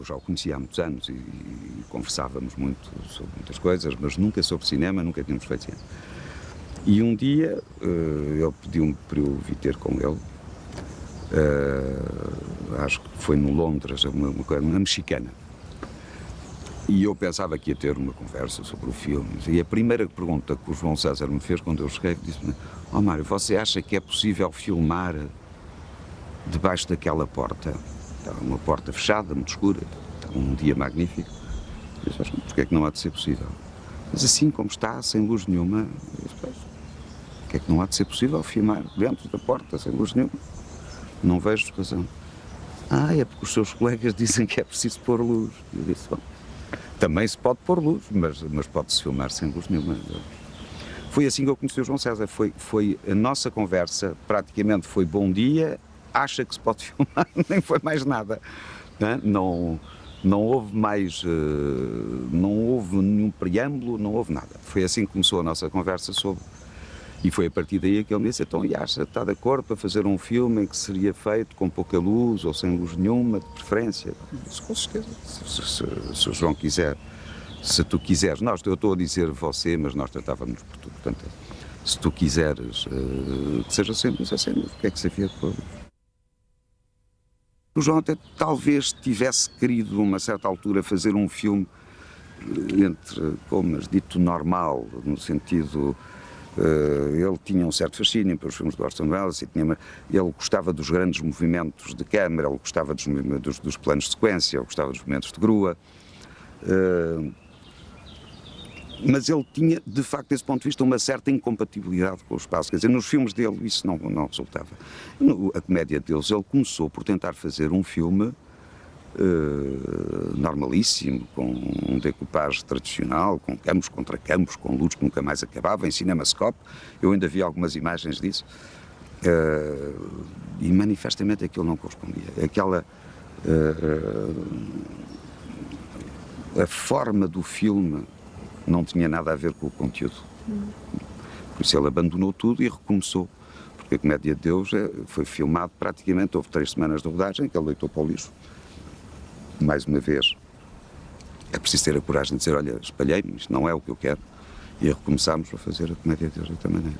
eu já o conhecia há muitos anos e conversávamos muito sobre muitas coisas, mas nunca sobre cinema, nunca tínhamos feito cinema. E um dia ele pediu-me para eu vir ter com ele, acho que foi no Londres, uma mexicana. E eu pensava que ia ter uma conversa sobre o filme. E a primeira pergunta que o João César me fez quando eu cheguei, disse-me: "Ó Mário, você acha que é possível filmar debaixo daquela porta?" Estava uma porta fechada, muito escura, estava um dia magnífico. Eu disse: "Porque é que não há de ser possível?" Mas assim como está, sem luz nenhuma, eu disse: "Porque é que não há de ser possível filmar dentro da porta, sem luz nenhuma? Não vejo razão." É porque os seus colegas dizem que é preciso pôr luz." Eu disse: "Bom, também se pode pôr luz, mas pode-se filmar sem luz nenhuma." Foi assim que eu conheci o João César. Foi a nossa conversa, praticamente foi bom dia, acha que se pode filmar, nem foi mais nada. Não houve mais, não houve nenhum preâmbulo, não houve nada. Foi assim que começou a nossa conversa sobre. E foi a partir daí que ele me disse: "Então, e acha, está de acordo para fazer um filme em que seria feito com pouca luz ou sem luz nenhuma, de preferência?" Eu disse: "Com certeza, se o João quiser, se tu quiseres." Eu estou a dizer você, mas nós tratávamos por tu, portanto, se tu quiseres que seja sem luz, é sem luz, o que é que se havia de pôr? O João até talvez tivesse querido, a uma certa altura, fazer um filme entre, como dito, normal, no sentido... ele tinha um certo fascínio pelos filmes de Orson Welles, ele gostava dos grandes movimentos de câmara, ele gostava dos planos de sequência, ele gostava dos movimentos de grua, mas ele tinha, de facto, desse ponto de vista, uma certa incompatibilidade com o espaço. Quer dizer, nos filmes dele isso não resultava. A comédia deles, ele começou por tentar fazer um filme normalíssimo, com um decoupage tradicional, com campos contra campos, com luzes que nunca mais acabavam, em cinemascope. Eu ainda vi algumas imagens disso, e manifestamente aquilo não correspondia. A forma do filme não tinha nada a ver com o conteúdo. Por isso ele abandonou tudo e recomeçou, porque a Comédia de Deus foi filmado praticamente, houve 3 semanas de rodagem que ele deitou para o lixo. Mais uma vez, é preciso ter a coragem de dizer: "Olha, espalhei-me, isto não é o que eu quero", e recomeçámos a fazer a Comédia de Deus de outra maneira.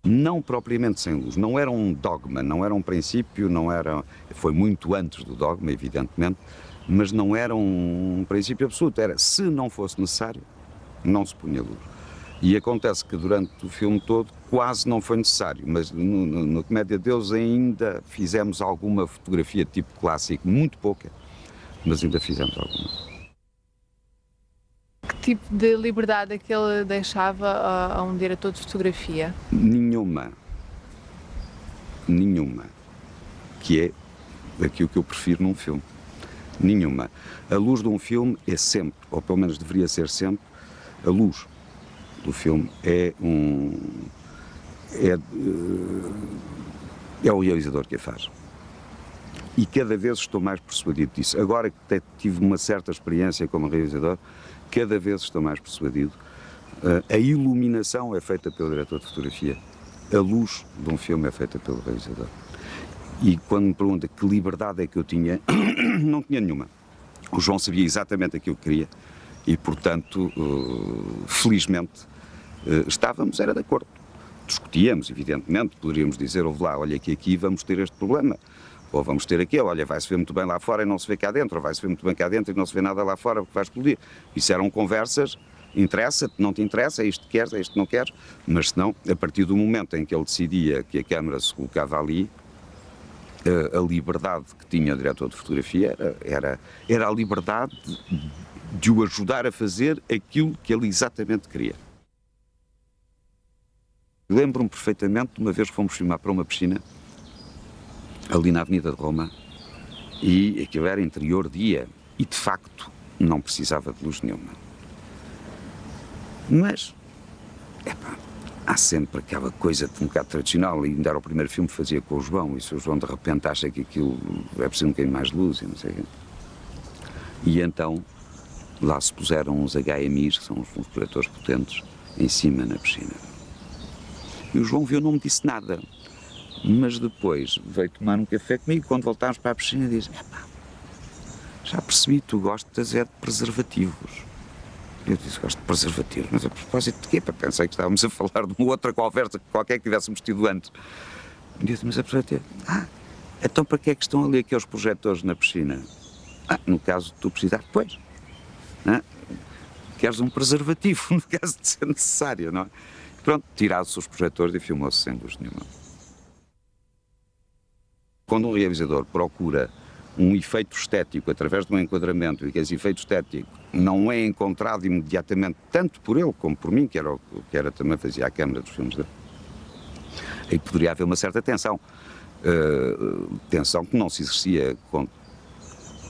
Não propriamente sem luz, não era um dogma, não era um princípio, foi muito antes do dogma, evidentemente, mas não era um princípio absoluto, era, se não fosse necessário, não se punha luz. E acontece que durante o filme todo quase não foi necessário, mas na Comédia de Deus ainda fizemos alguma fotografia tipo clássico, muito pouca, mas ainda fizemos alguma. Que tipo de liberdade é que ele deixava a um diretor de fotografia? Nenhuma. Que é aquilo que eu prefiro num filme. Nenhuma. A luz de um filme é sempre, ou pelo menos deveria ser sempre, a luz do filme é o realizador que a faz. E cada vez estou mais persuadido disso. Agora que tive uma certa experiência como realizador, cada vez estou mais persuadido. A iluminação é feita pelo diretor de fotografia. A luz de um filme é feita pelo realizador. E quando me pergunta que liberdade é que eu tinha, não tinha nenhuma. O João sabia exatamente aquilo que queria e, portanto, felizmente, era de acordo. Discutíamos, evidentemente, poderíamos dizer: "Ouve lá, olha que aqui vamos ter este problema." Ou vamos ter aquele: "Olha, vai-se ver muito bem lá fora e não se vê cá dentro." Ou vai-se ver muito bem cá dentro e não se vê nada lá fora porque vai explodir. Isso eram conversas, interessa-te, não te interessa, é isto que queres, é isto que não queres. Mas senão, a partir do momento em que ele decidia que a câmara se colocava ali, a liberdade que tinha o diretor de fotografia era a liberdade de o ajudar a fazer aquilo que ele exatamente queria. Lembro-me perfeitamente de uma vez que fomos filmar para uma piscina, ali na Avenida de Roma, e aquilo era interior dia, e de facto não precisava de luz nenhuma. Mas, há sempre aquela coisa de um bocado tradicional, e ainda era o primeiro filme que fazia com o João, e se o João de repente acha que aquilo é preciso um bocadinho mais de luz, e não sei o quê. E então, lá se puseram uns HMIs, que são uns projetores potentes, em cima na piscina. E o João viu, não me disse nada, mas depois veio tomar um café comigo, quando voltámos para a piscina, disse: já percebi, tu gostas é de preservativos. Eu disse, gosto de preservativos, mas a propósito de quê? Pensei que estávamos a falar de uma outra conversa qualquer que tivéssemos tido antes. Eu disse, mas a preservativos, então para que é que estão ali aqueles projetores na piscina? No caso de tu precisar, pois. Queres um preservativo, no caso de ser necessário, não é? Pronto, tiraram-se os projetores e filmou-se sem luz nenhuma. Quando um realizador procura um efeito estético através de um enquadramento e que esse efeito estético não é encontrado imediatamente, tanto por ele como por mim, que era também fazia a câmara dos filmes dele, aí poderia haver uma certa tensão. Tensão que não se exercia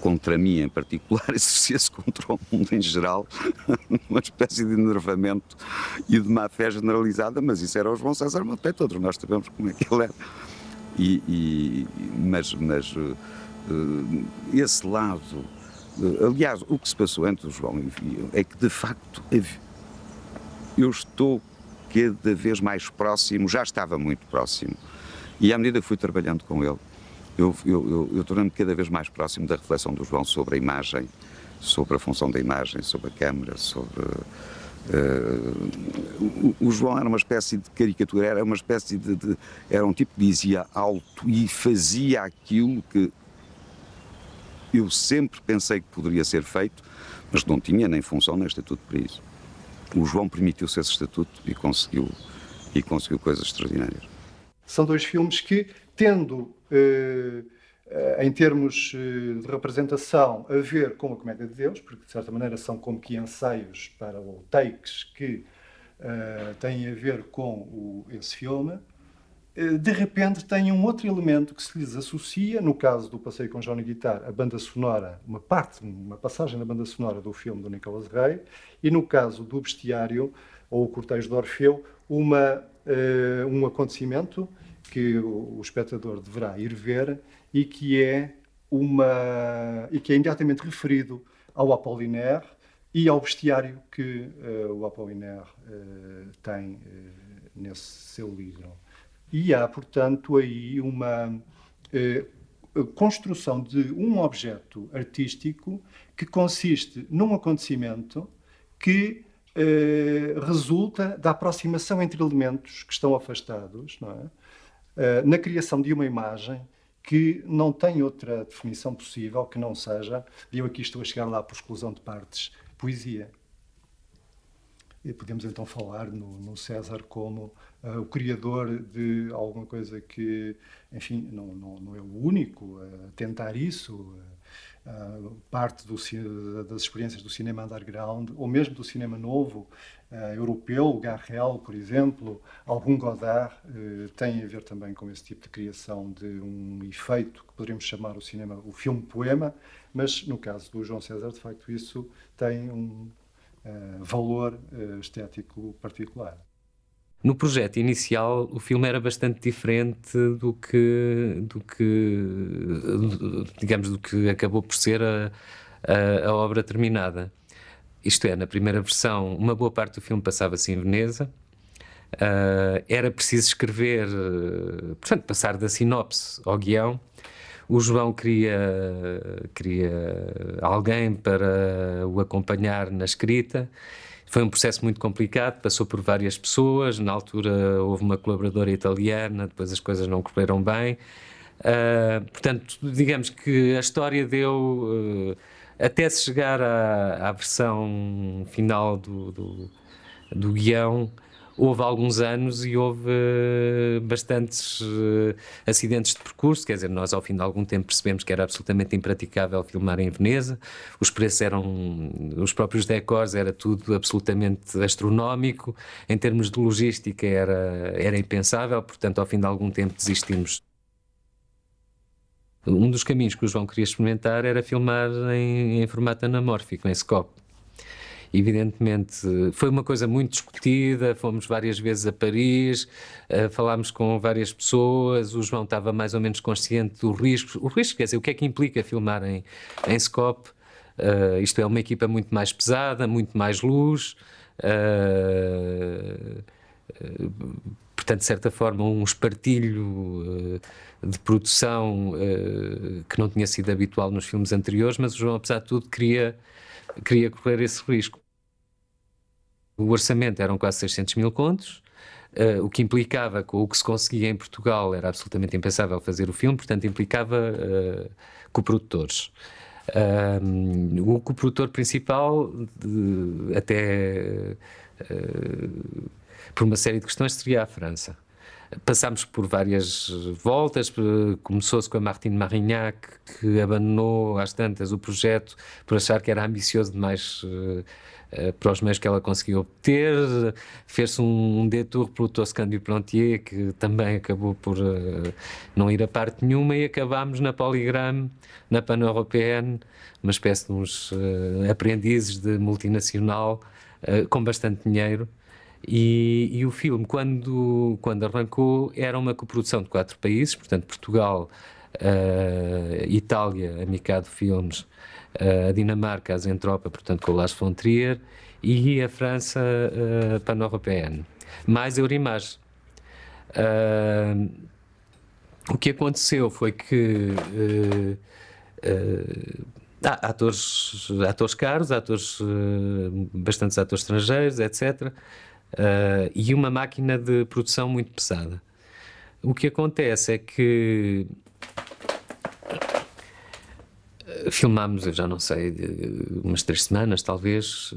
contra mim em particular, exercia-se contra o mundo em geral, uma espécie de enervamento e de má fé generalizada, mas isso era o João César Monteiro, todos nós sabemos como é que ele era. Mas esse lado, aliás, o que se passou entre o João e eu é que, de facto, eu estou cada vez mais próximo, já estava muito próximo, e à medida que fui trabalhando com ele, eu tornei-me cada vez mais próximo da reflexão do João sobre a imagem, sobre a função da imagem, sobre a câmara, sobre... o João era uma espécie de caricatura, era uma espécie era um tipo que dizia alto e fazia aquilo que eu sempre pensei que poderia ser feito, mas não tinha nem função nem estatuto para isso. O João permitiu-se esse estatuto e conseguiu coisas extraordinárias. São dois filmes que, tendo, em termos de representação, a ver com a Comédia de Deus, porque de certa maneira são como que ensaios para ou takes que têm a ver com esse filme, de repente têm um outro elemento que se lhes associa, no caso do Passeio com Johnny Guitar, a banda sonora, uma passagem da banda sonora do filme do Nicolas Rey, e no caso do Bestiário, ou o Cortejo de Orfeu, um acontecimento que o espectador deverá ir ver e que é imediatamente referido ao Apollinaire e ao bestiário que o Apollinaire tem nesse seu livro. E há, portanto, aí uma construção de um objeto artístico que consiste num acontecimento que resulta da aproximação entre elementos que estão afastados, não é? Na criação de uma imagem que não tem outra definição possível que não seja, e eu aqui estou a chegar lá por exclusão de partes, poesia. E podemos então falar no César como o criador de alguma coisa que, enfim, não é o único a tentar isso. Parte das experiências do cinema underground, ou mesmo do cinema novo, europeu, o Garrel, por exemplo, algum Godard, tem a ver também com esse tipo de criação de um efeito que poderíamos chamar o filme-poema, mas no caso do João César, de facto, isso tem um valor estético particular. No projeto inicial, o filme era bastante diferente do que acabou por ser a obra terminada. Isto é, na primeira versão, uma boa parte do filme passava-se em Veneza. Era preciso escrever, portanto, passar da sinopse ao guião. O João queria alguém para o acompanhar na escrita. Foi um processo muito complicado, passou por várias pessoas. Na altura houve uma colaboradora italiana, depois as coisas não correram bem. Portanto, digamos que a história deu, até se chegar à versão final do guião, houve alguns anos e houve bastantes acidentes de percurso. Quer dizer, nós ao fim de algum tempo percebemos que era absolutamente impraticável filmar em Veneza. Os preços os próprios decors, era tudo absolutamente astronómico. Em termos de logística era impensável, portanto ao fim de algum tempo desistimos. Um dos caminhos que o João queria experimentar era filmar em formato anamórfico, em scope. Evidentemente, foi uma coisa muito discutida, fomos várias vezes a Paris, falámos com várias pessoas, o João estava mais ou menos consciente do risco. O risco, quer dizer, o que é que implica filmar em scope? Isto é uma equipa muito mais pesada, muito mais luz. portanto, de certa forma, um espartilho de produção que não tinha sido habitual nos filmes anteriores, mas o João, apesar de tudo, queria correr esse risco. O orçamento eram quase 600 mil contos, o que implicava, com o que se conseguia em Portugal, era absolutamente impensável fazer o filme, portanto implicava coprodutores. O coprodutor principal, até por uma série de questões, seria a França. Passámos por várias voltas, começou-se com a Martine Marignac, que abandonou às tantas o projeto por achar que era ambicioso demais para os meios que ela conseguiu obter. Fez-se um détour pelo Toscan du Plantier, que também acabou por não ir a parte nenhuma, e acabámos na Polygram, na Pan-Européenne, uma espécie de uns aprendizes de multinacional com bastante dinheiro. E o filme, quando arrancou, era uma coprodução de 4 países, portanto Portugal, Itália, a Mikado Filmes, a Dinamarca, a Zentropa, portanto com o Lars von Trier, e a França, a Pan-Européenne, mais Eurimage. O que aconteceu foi que atores caros, bastantes atores estrangeiros, etc. E uma máquina de produção muito pesada. O que acontece é que filmámos, eu já não sei, umas 3 semanas talvez,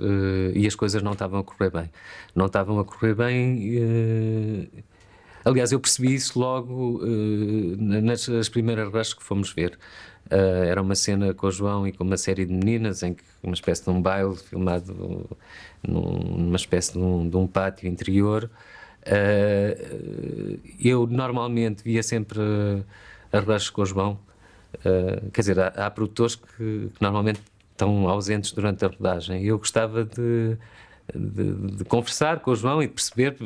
e as coisas não estavam a correr bem. Não estavam a correr bem. Aliás, eu percebi isso logo nas primeiras rushes que fomos ver. Era uma cena com o João e com uma série de meninas, em que uma espécie de um baile filmado numa espécie de um pátio interior. Eu normalmente via sempre a rushes com o João. Quer dizer, há produtores que normalmente estão ausentes durante a rodagem. Eu gostava de conversar com o João e de perceber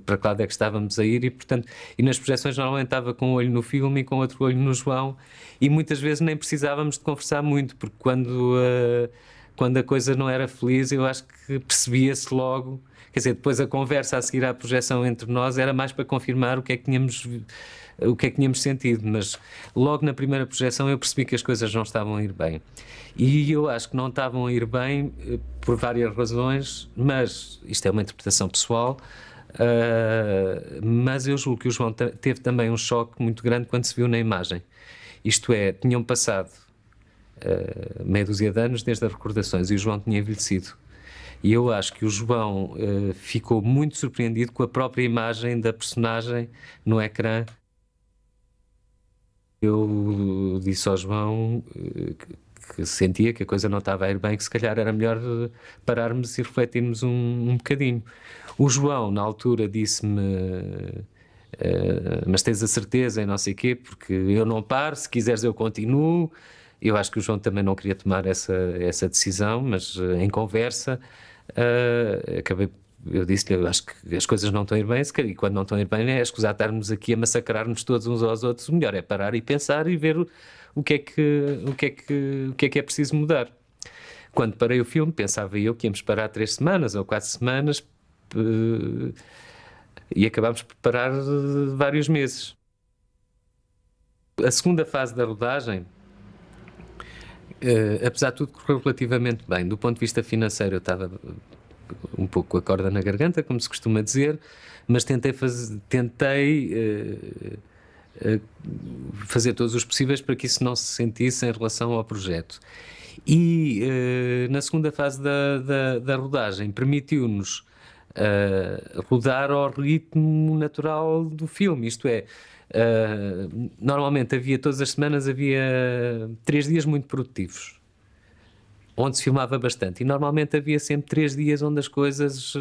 para que lado é que estávamos a ir, e portanto, nas projeções normalmente estava com um olho no filme e com outro olho no João, e muitas vezes nem precisávamos de conversar muito, porque quando a coisa não era feliz, eu acho que percebia-se logo. Quer dizer, depois a conversa a seguir à projeção entre nós era mais para confirmar o que é que tínhamos sentido, mas logo na primeira projeção eu percebi que as coisas não estavam a ir bem. E eu acho que não estavam a ir bem por várias razões, mas isto é uma interpretação pessoal, mas eu julgo que o João teve também um choque muito grande quando se viu na imagem. Isto é, tinham passado meia dúzia de anos desde as recordações e o João tinha envelhecido. E eu acho que o João ficou muito surpreendido com a própria imagem da personagem no ecrã. Eu disse ao João que sentia que a coisa não estava a ir bem, que se calhar era melhor pararmos e refletirmos um bocadinho. O João, na altura, disse-me mas tens a certeza e não sei o quê, porque eu não paro, se quiseres eu continuo. Eu acho que o João também não queria tomar essa decisão, mas em conversa eu disse-lhe, eu acho que as coisas não estão a ir bem, e quando não estão a ir bem é escusar estarmos aqui a massacrar-nos todos uns aos outros. O melhor é parar e pensar e ver o que é preciso mudar. Quando parei o filme, pensava eu que íamos parar 3 semanas ou 4 semanas, e acabámos por parar vários meses. A segunda fase da rodagem, apesar de tudo, correu relativamente bem. Do ponto de vista financeiro, eu estava um pouco com a corda na garganta, como se costuma dizer, mas tentei fazer todos os possíveis para que isso não se sentisse em relação ao projeto. E na segunda fase da rodagem permitiu-nos rodar ao ritmo natural do filme, isto é, normalmente todas as semanas havia 3 dias muito produtivos, onde se filmava bastante, e normalmente havia sempre 3 dias onde as coisas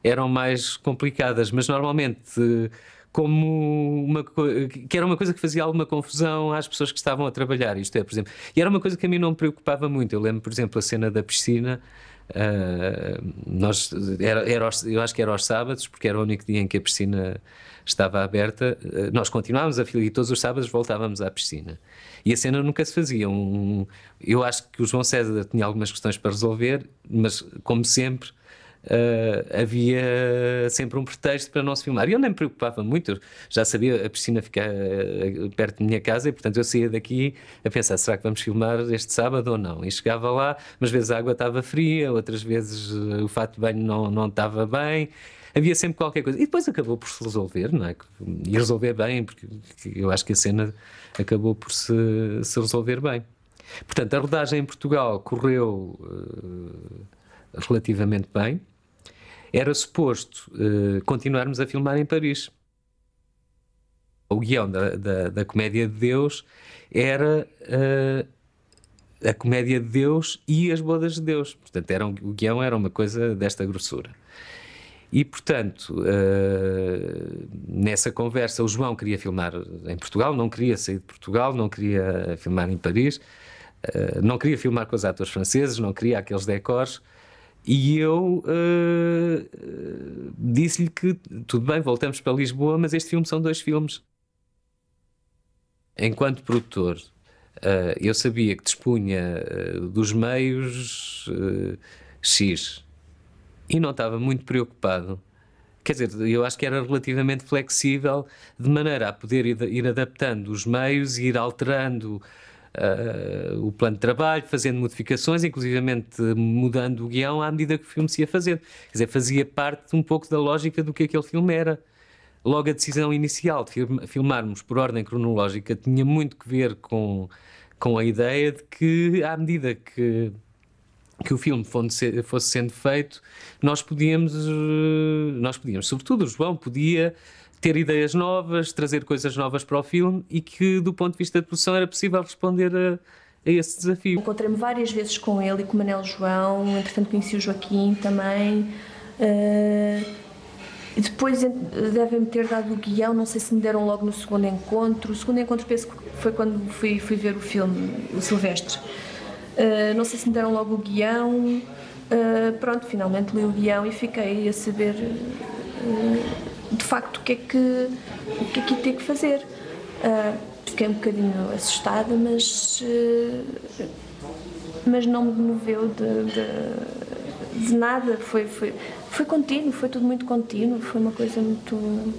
eram mais complicadas, mas normalmente que era uma coisa que fazia alguma confusão às pessoas que estavam a trabalhar, isto é, por exemplo, e era uma coisa que a mim não me preocupava muito. Eu lembro, por exemplo, a cena da piscina. Eu acho que era aos sábados, porque era o único dia em que a piscina estava aberta. Nós continuávamos a filmar e todos os sábados voltávamos à piscina, e a cena nunca se fazia. Eu acho que o João César tinha algumas questões para resolver, mas como sempre havia sempre um pretexto para não se filmar. E eu nem me preocupava muito, eu já sabia a piscina ficar perto da minha casa e, portanto, eu saía daqui a pensar, será que vamos filmar este sábado ou não? E chegava lá, umas vezes a água estava fria, outras vezes o fato de banho não estava bem. Havia sempre qualquer coisa. E depois acabou por se resolver, não é? E resolver bem, porque eu acho que a cena acabou por se resolver bem. Portanto, a rodagem em Portugal correu relativamente bem. Era suposto continuarmos a filmar em Paris. O guião da Comédia de Deus era a Comédia de Deus e as Bodas de Deus. Portanto, o guião era uma coisa desta grossura. E, portanto, nessa conversa, o João queria filmar em Portugal, não queria sair de Portugal, não queria filmar em Paris, não queria filmar com os atores franceses, não queria aqueles decors. E eu disse-lhe que, tudo bem, voltamos para Lisboa, mas este filme são 2 filmes. Enquanto produtor, eu sabia que dispunha dos meios X. E não estava muito preocupado. Quer dizer, eu acho que era relativamente flexível, de maneira a poder ir adaptando os meios e ir alterando o plano de trabalho, fazendo modificações, inclusivamente mudando o guião à medida que o filme se ia fazendo. Quer dizer, fazia parte um pouco da lógica do que aquele filme era. Logo, a decisão inicial de filmarmos por ordem cronológica tinha muito que ver com a ideia de que, à medida que o filme fosse sendo feito, nós podíamos, sobretudo o João, podia ter ideias novas, trazer coisas novas para o filme e que, do ponto de vista de produção, era possível responder a esse desafio. Encontrei-me várias vezes com ele e com o Manel João, entretanto conheci o Joaquim também. E depois devem-me ter dado o guião, não sei se me deram logo no segundo encontro. O segundo encontro penso que foi quando fui ver o filme, o Silvestre. Não sei se me deram logo o guião. Pronto, finalmente li o guião e fiquei a saber de facto o que é que ia ter que fazer. Fiquei um bocadinho assustada, mas não me moveu de nada. Foi contínuo, foi tudo muito contínuo, foi uma coisa muito...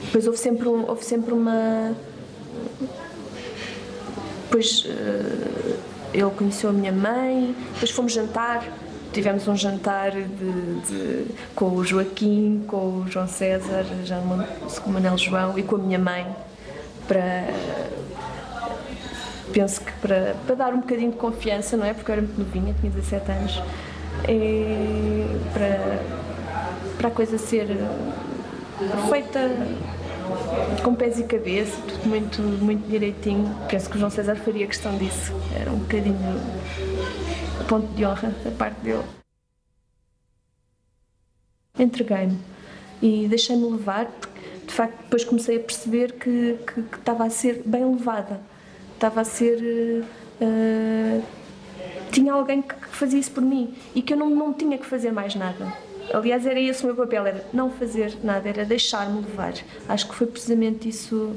Depois houve sempre uma... Depois ele conheceu a minha mãe, depois fomos jantar, tivemos um jantar com o Joaquim, com o João César, com o Manel João e com a minha mãe, penso que para dar um bocadinho de confiança, não é? Porque eu era muito novinha, tinha 17 anos, e para a coisa ser feita com pés e cabeça, tudo muito, muito direitinho. Penso que o João César faria questão disso. Era um bocadinho a ponto de honra da parte dele. Entreguei-me e deixei-me levar, porque de facto depois comecei a perceber que estava a ser bem levada. Estava a ser... tinha alguém que fazia isso por mim e que eu não tinha que fazer mais nada. Aliás, era esse o meu papel, era não fazer nada, era deixar-me levar. Acho que foi precisamente isso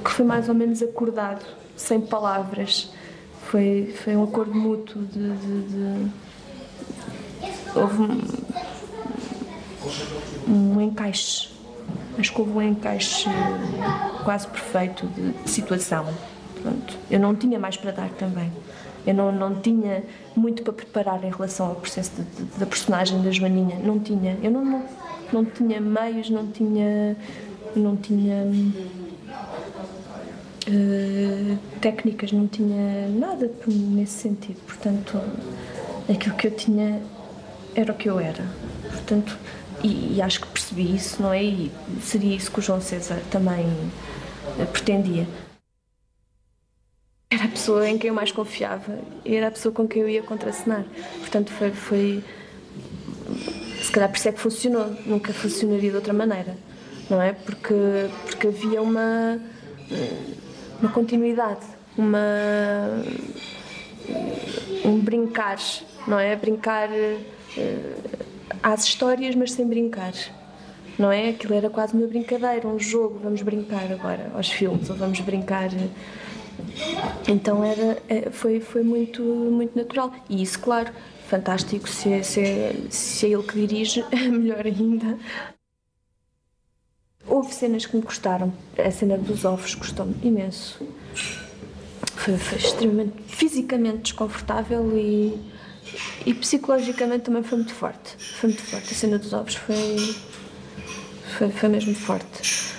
que foi mais ou menos acordado, sem palavras. Foi um acordo mútuo houve um encaixe. Acho que houve um encaixe quase perfeito de situação. Pronto. Eu não tinha mais para dar também. Eu não tinha muito para preparar em relação ao processo da personagem da Joaninha. Não tinha. Eu não tinha meios, não tinha técnicas, não tinha nada nesse sentido. Portanto, aquilo que eu tinha era o que eu era. Portanto, e acho que percebi isso, não é? E seria isso que o João César também pretendia. Era a pessoa em quem eu mais confiava, era a pessoa com quem eu ia contracenar. Portanto, foi se calhar por isso é que funcionou, nunca funcionaria de outra maneira, não é? Porque havia uma continuidade, um brincar, não é? Brincar às histórias, mas sem brincar, não é? Aquilo era quase uma brincadeira, um jogo, vamos brincar agora aos filmes, ou vamos brincar Então foi muito, muito natural. E isso, claro, fantástico, se é ele que dirige, melhor ainda. Houve cenas que me gostaram. A cena dos ovos gostou-me imenso. Foi extremamente, fisicamente desconfortável e psicologicamente também foi muito forte. Foi muito forte. A cena dos ovos foi mesmo forte.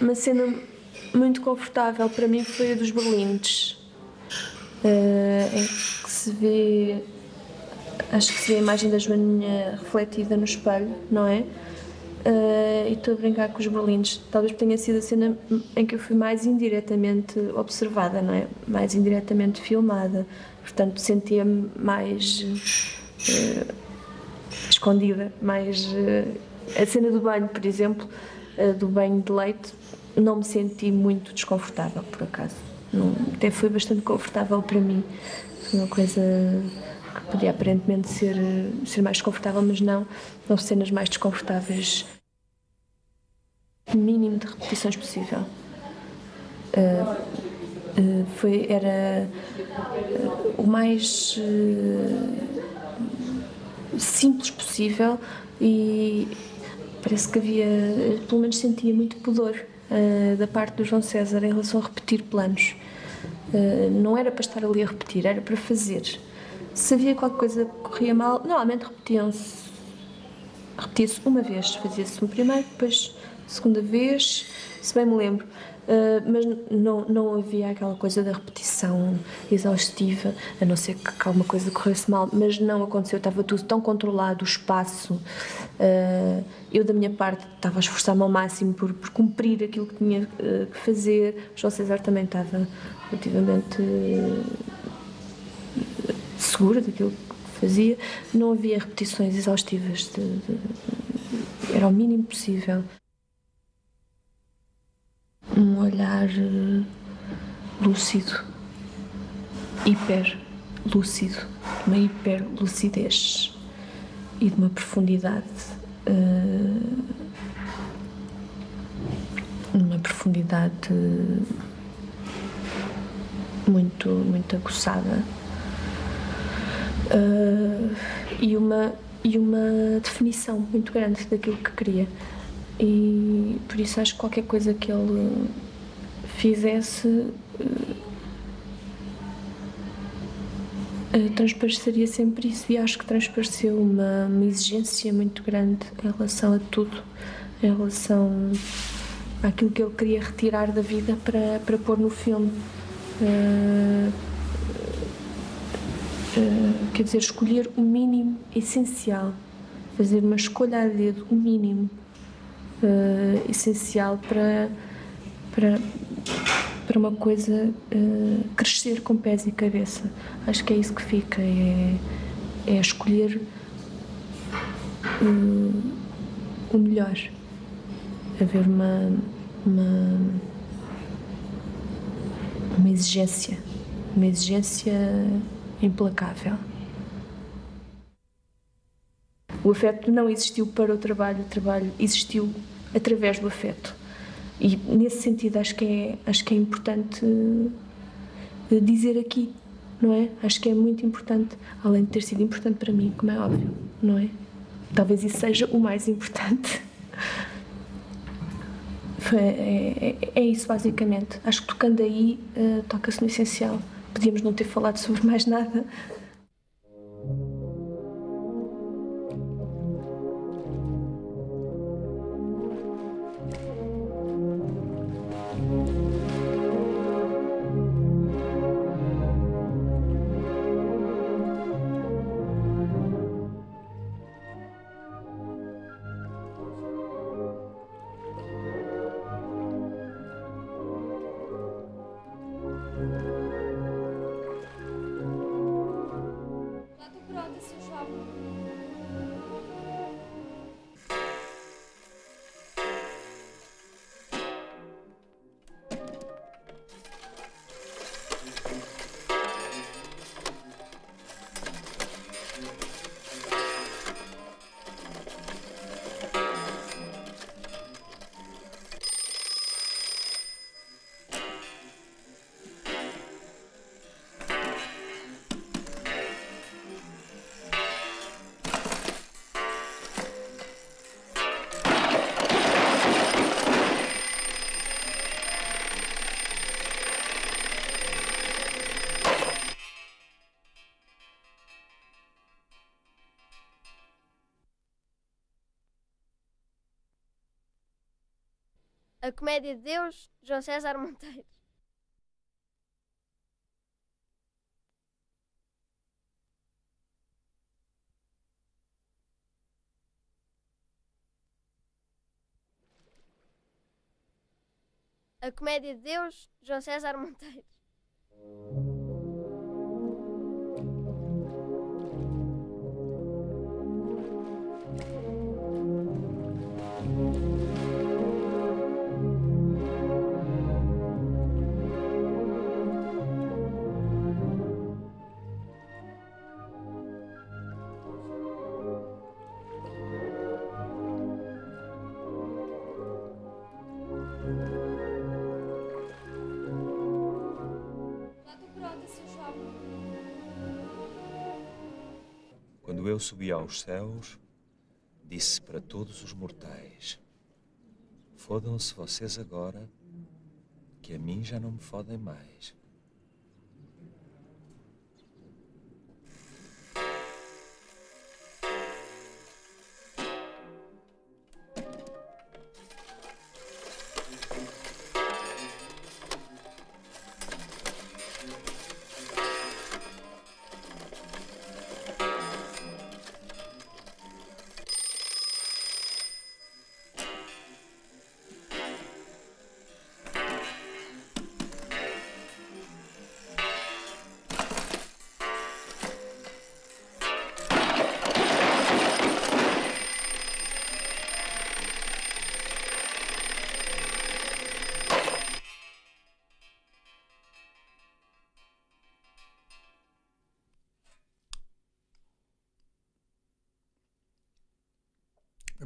Uma cena muito confortável para mim foi a dos berlindes, em que se vê, acho que se vê a imagem da Joaninha refletida no espelho, não é? E estou a brincar com os berlindes. Talvez tenha sido a cena em que eu fui mais indiretamente observada, não é? Mais indiretamente filmada. Portanto, sentia-me mais escondida, mais... a cena do banho, por exemplo, do banho de leite, não me senti muito desconfortável, por acaso. Não, até foi bastante confortável para mim. Foi uma coisa que podia aparentemente ser mais desconfortável, mas não cenas mais desconfortáveis. O mínimo de repetições possível. Era o mais simples possível e parece que havia, pelo menos sentia muito pudor da parte do João César em relação a repetir planos. Não era para estar ali a repetir, era para fazer. Se havia qualquer coisa que corria mal, normalmente repetia-se uma vez, fazia-se um primeiro, depois segunda vez, se bem me lembro. Mas não havia aquela coisa da repetição exaustiva, a não ser que alguma coisa corresse mal, mas não aconteceu, estava tudo tão controlado, o espaço. Eu, da minha parte, estava a esforçar-me ao máximo por cumprir aquilo que tinha que fazer. O João César também estava relativamente segura daquilo que fazia. Não havia repetições exaustivas, era o mínimo possível. Um olhar lúcido, hiper lúcido, uma hiper lucidez e de uma profundidade, muito, muito aguçada, e uma definição muito grande daquilo que queria. E por isso acho que qualquer coisa que ele fizesse transpareceria sempre isso, e acho que transpareceu uma exigência muito grande em relação a tudo, em relação àquilo que ele queria retirar da vida para pôr no filme. Quer dizer, escolher o mínimo essencial, fazer uma escolha a dedo, o mínimo essencial para uma coisa crescer com pés e cabeça. Acho que é isso que fica, é escolher o melhor, haver uma exigência implacável. O afeto não existiu para o trabalho existiu através do afeto. E nesse sentido acho que é importante dizer aqui, não é? Acho que é muito importante, além de ter sido importante para mim, como é óbvio, não é? Talvez isso seja o mais importante. É isso basicamente. Acho que tocando aí toca-se no essencial. Podíamos não ter falado sobre mais nada. A Comédia de Deus, João César Monteiro. A Comédia de Deus, João César Monteiro. Quando eu subi aos céus, disse para todos os mortais: fodam-se vocês agora, que a mim já não me fodem mais.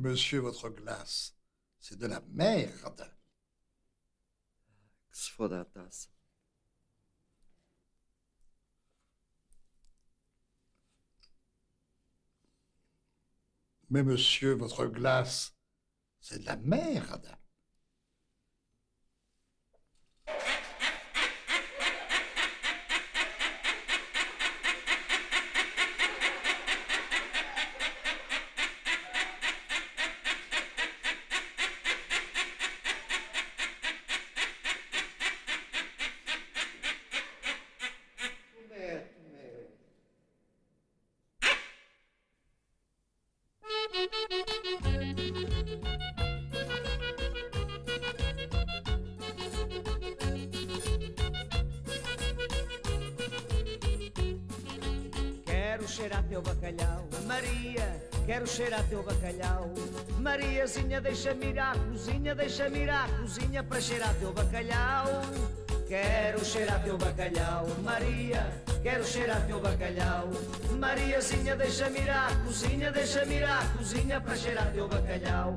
Monsieur, votre glace, c'est de la merde. Que se foda a taça. Mais monsieur, votre glace, c'est de la merde. Quero cheirar teu bacalhau, Maria, quero cheirar teu bacalhau. Mariazinha, deixa-me ir à cozinha, deixa-me ir à cozinha para cheirar teu bacalhau. Quero cheirar teu bacalhau, Maria, quero cheirar teu bacalhau. Mariazinha, deixa-me ir à cozinha, deixa-me ir à cozinha para cheirar teu bacalhau.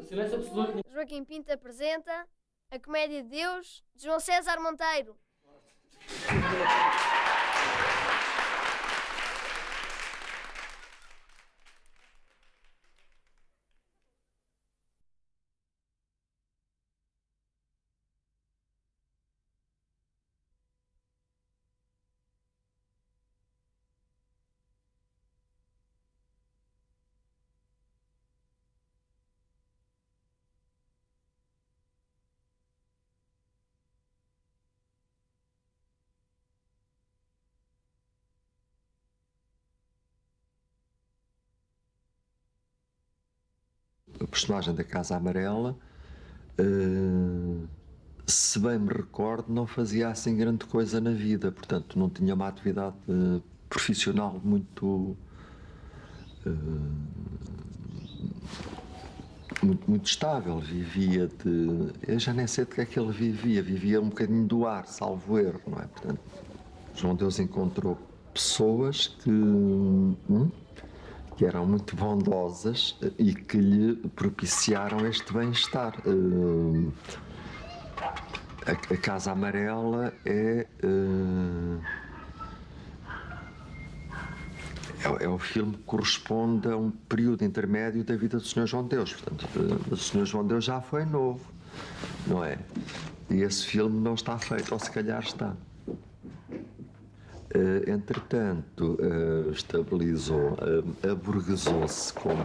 Silêncio absoluto. Joaquim Pinto apresenta A Comédia de Deus, de João César Monteiro. A personagem da Casa Amarela, se bem me recordo, não fazia assim grande coisa na vida, portanto não tinha uma atividade profissional muito estável. Vivia de... eu já nem sei de que é que ele vivia um bocadinho do ar, salvo erro, não é? Portanto, João Deus encontrou pessoas que eram muito bondosas e que lhe propiciaram este bem-estar. A Casa Amarela é o filme que corresponde a um período intermédio da vida do Sr. João Deus. Portanto, o Sr. João Deus já foi novo, não é? E esse filme não está feito, ou se calhar está. Entretanto, estabilizou, aburguesou-se como...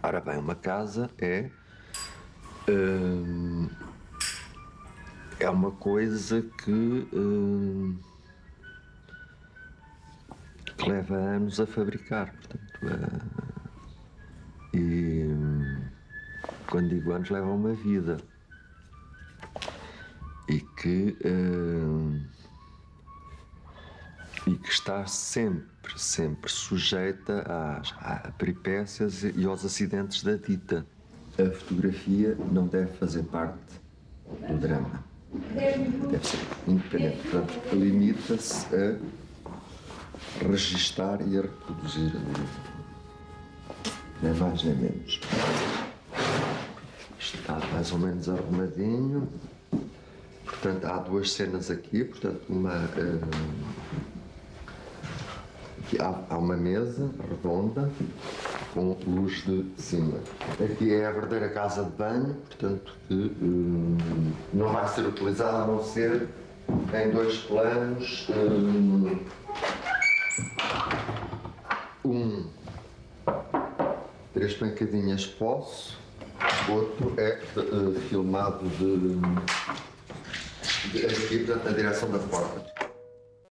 Ora bem, uma casa é uma coisa que leva anos a fabricar, portanto, e quando digo anos, leva uma vida e que está sempre sujeita a peripécias e aos acidentes da dita. A fotografia não deve fazer parte do drama. Deve ser independente. Portanto, limita-se a registar e a reproduzir. Nem mais nem menos. Isto está mais ou menos arrumadinho. Portanto, há duas cenas aqui. Portanto, há uma mesa redonda com luz de cima. Aqui é a verdadeira casa de banho, portanto, que não vai ser utilizada a não ser em dois planos. Três pancadinhas poço, outro é filmado aqui, portanto, na direção da porta.